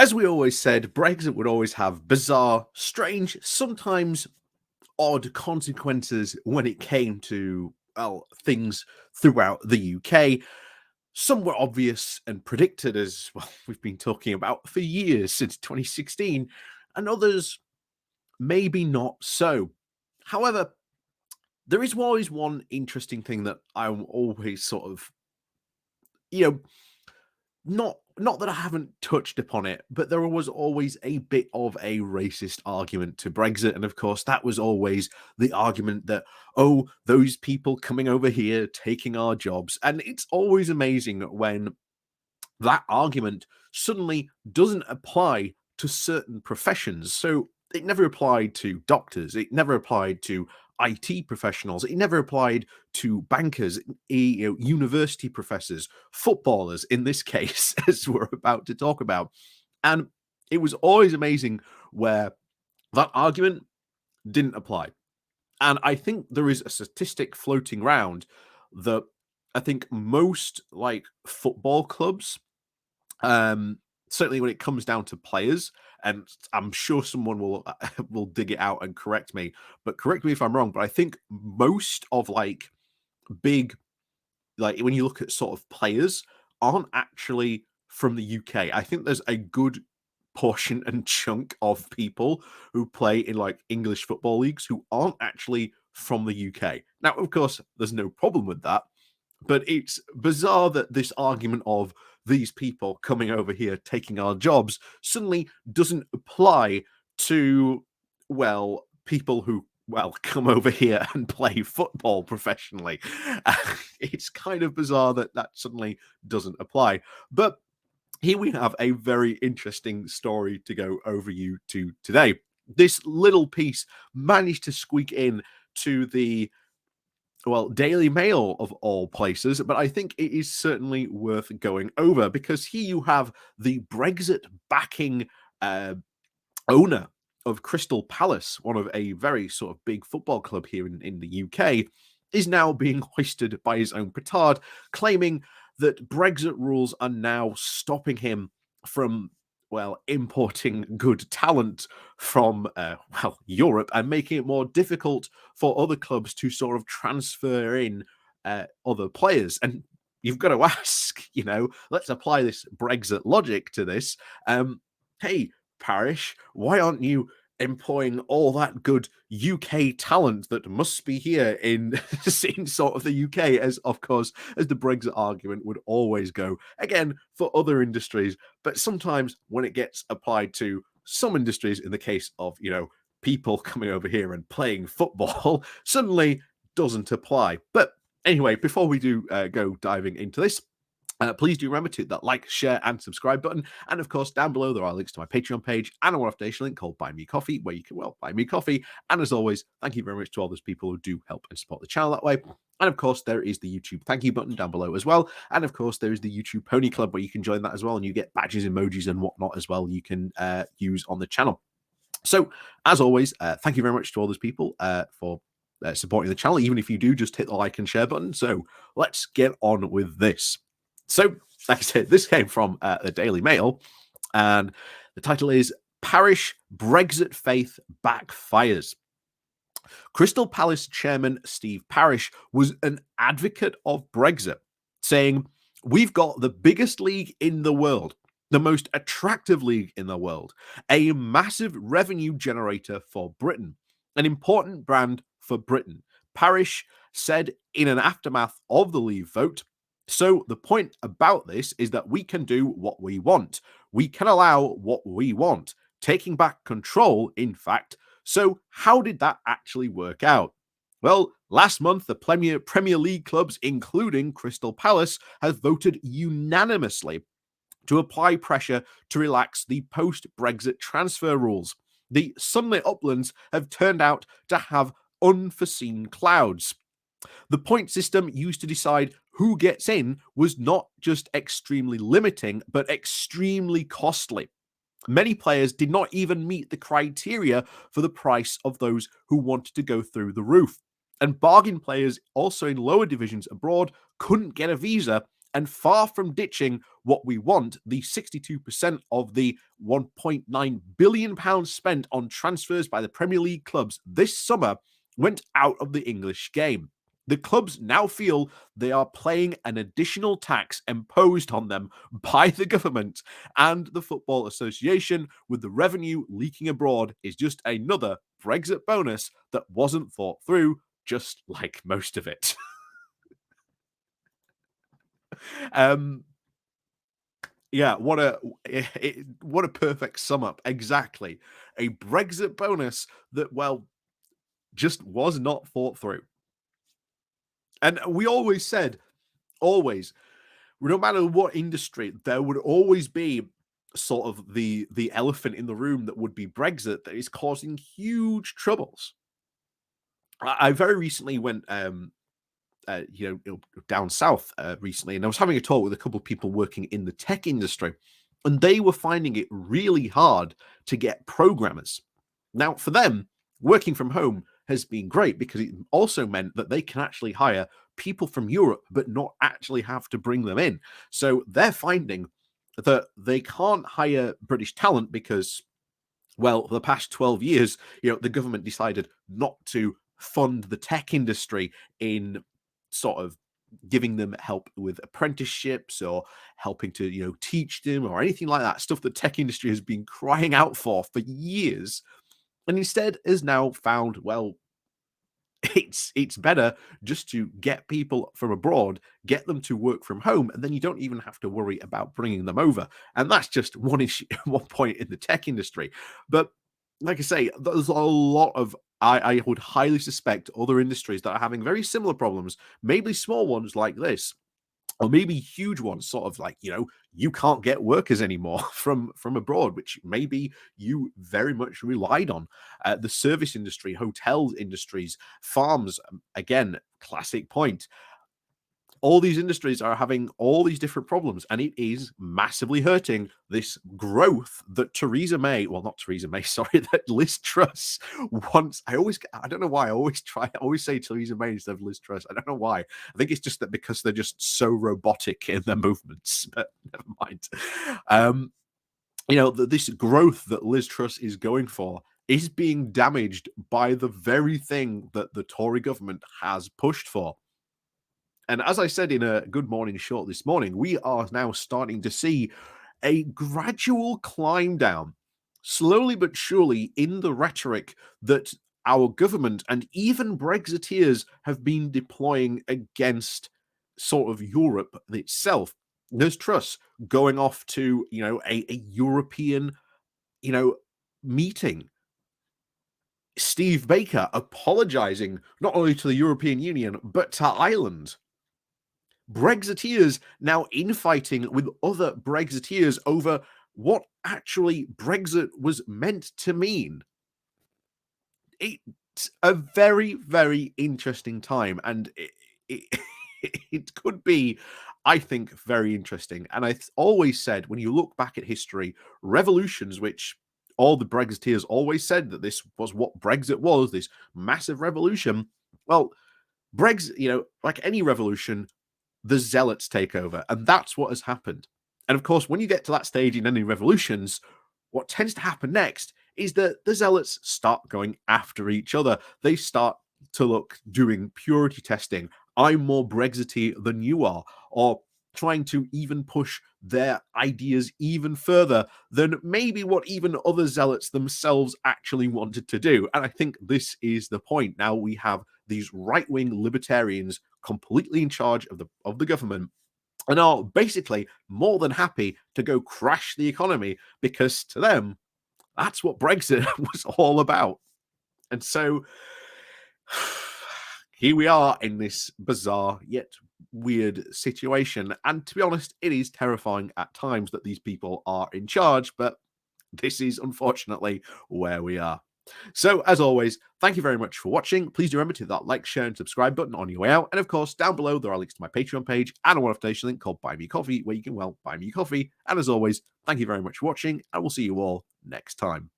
As we always said, Brexit would always have bizarre, strange, sometimes odd consequences when it came to, well, things throughout the UK. Some were obvious and predicted, as well, we've been talking about for years since 2016, and others maybe not so. However, there is always one interesting thing that I'm always sort of, you know, not that I haven't touched upon it, but there was always a bit of a racist argument to Brexit. And of course, that was always the argument that, oh, those people coming over here taking our jobs. And it's always amazing when that argument suddenly doesn't apply to certain professions. So it never applied to doctors, it never applied to IT professionals, it never applied to bankers, university professors, footballers in this case, as we're about to talk about. And it was always amazing where that argument didn't apply. And I think there is a statistic floating around that I think most like football clubs, certainly when it comes down to players, and I'm sure someone will dig it out and correct me, but correct me if I'm wrong, but I think most of like big, like when you look at sort of players, aren't actually from the UK. I think there's a good portion and chunk of people who play in like English football leagues who aren't actually from the UK. Now, of course, there's no problem with that, but it's bizarre that this argument of these people coming over here taking our jobs suddenly doesn't apply to, well, people who, well, come over here and play football professionally. It's kind of bizarre that that suddenly doesn't apply. But here we have a very interesting story to go over you to today. This little piece managed to squeak in to the, well, Daily Mail of all places, but I think it is certainly worth going over because here you have the Brexit backing owner of Crystal Palace, one of a very sort of big football club here in the UK, is now being hoisted by his own petard, claiming that Brexit rules are now stopping him from, well, importing good talent from, well, Europe and making it more difficult for other clubs to sort of transfer in other players. And you've got to ask, let's apply this Brexit logic to this. Hey, Parish, why aren't you employing all that good UK talent that must be here in sort of the UK, as of course, as the Brexit argument would always go, again, for other industries. But sometimes when it gets applied to some industries, in the case of, people coming over here and playing football, suddenly doesn't apply. But anyway, before we do go diving into this, please do remember to hit that like, share, and subscribe button. And of course, down below, there are links to my Patreon page and a one-off donation link called Buy Me Coffee, where you can, well, buy me coffee. And as always, thank you very much to all those people who do help and support the channel that way. And of course, there is the YouTube thank you button down below as well. And of course, there is the YouTube Pony Club, where you can join that as well. And you get badges, emojis, and whatnot as well you can use on the channel. So, as always, thank you very much to all those people for supporting the channel, even if you do just hit the like and share button. So, let's get on with this. So, like I said, this came from the Daily Mail, and the title is Parish Brexit Faith Backfires. Crystal Palace chairman Steve Parish was an advocate of Brexit, saying, "We've got the biggest league in the world, the most attractive league in the world, a massive revenue generator for Britain, an important brand for Britain," Parish said in an aftermath of the Leave vote. "So the point about this is that we can do what we want. We can allow what we want, taking back control, in fact. So how did that actually work out? Well, last month, the Premier League clubs, including Crystal Palace, have voted unanimously to apply pressure to relax the post-Brexit transfer rules. The sunlit uplands have turned out to have unforeseen clouds. The point system used to decide who gets in was not just extremely limiting, but extremely costly. Many players did not even meet the criteria for the price of those who wanted to go through the roof. And bargain players, also in lower divisions abroad, couldn't get a visa And far from ditching what we want, the 62% of the £1.9 billion spent on transfers by the Premier League clubs this summer went out of the English game. The clubs now feel they are paying an additional tax imposed on them by the government and the Football Association, with the revenue leaking abroad is just another Brexit bonus that wasn't thought through, just like most of it. um, yeah, what a perfect sum up. Exactly. A Brexit bonus that, well, just was not thought through. And we always said, always, no matter what industry, there would always be sort of the elephant in the room that would be Brexit that is causing huge troubles. I very recently went down south recently, and I was having a talk with a couple of people working in the tech industry, and they were finding it really hard to get programmers. Now, for them, working from home has been great because it also meant that they can actually hire people from Europe, but not actually have to bring them in. So they're finding that they can't hire British talent because, well, for the past 12 years, the government decided not to fund the tech industry in sort of giving them help with apprenticeships or helping to, teach them or anything like that. Stuff the tech industry has been crying out for years. And instead has now found, well, it's better just to get people from abroad, get them to work from home, and then you don't even have to worry about bringing them over. And that's just one issue, one point in the tech industry. But like I say, there's a lot of I would highly suspect other industries that are having very similar problems, maybe small ones like this, or maybe huge ones, sort of like, you can't get workers anymore from abroad, which maybe you very much relied on. The service industry, hotel industries, farms, again, classic point. All these industries are having all these different problems, and it is massively hurting this growth that Theresa May, well, not Theresa May, sorry, that Liz Truss wants. I don't know why I always say Theresa May instead of Liz Truss. I don't know why. I think it's just that because they're just so robotic in their movements, but never mind. This growth that Liz Truss is going for is being damaged by the very thing that the Tory government has pushed for. And as I said in a Good Morning Short this morning, we are now starting to see a gradual climb down, slowly but surely, in the rhetoric that our government and even Brexiteers have been deploying against sort of Europe itself. There's Truss going off to, a European, meeting. Steve Baker apologizing not only to the European Union, but to Ireland. Brexiteers now infighting with other Brexiteers over what actually Brexit was meant to mean. It's a very, very interesting time, and it, it could be, I think, very interesting. And I always said, when you look back at history, revolutions, which all the Brexiteers always said that this was what Brexit was, this massive revolution. Well, Brexit, like any revolution, the zealots take over. And that's what has happened. And of course, when you get to that stage in any revolutions, what tends to happen next is that the zealots start going after each other. They start to doing purity testing. I'm more Brexity than you are, or trying to even push their ideas even further than maybe what even other zealots themselves actually wanted to do. And I think this is the point. Now we have these right-wing libertarians completely in charge of the government and are basically more than happy to go crash the economy because to them, that's what Brexit was all about. And so here we are in this bizarre yet weird situation. And to be honest, it is terrifying at times that these people are in charge, but this is unfortunately where we are. So, as always, thank you very much for watching. Please do remember to hit that like, share, and subscribe button on your way out. And of course, down below, there are links to my Patreon page and a one-off donation link called Buy Me Coffee, where you can, buy me coffee. And as always, thank you very much for watching, and we'll see you all next time.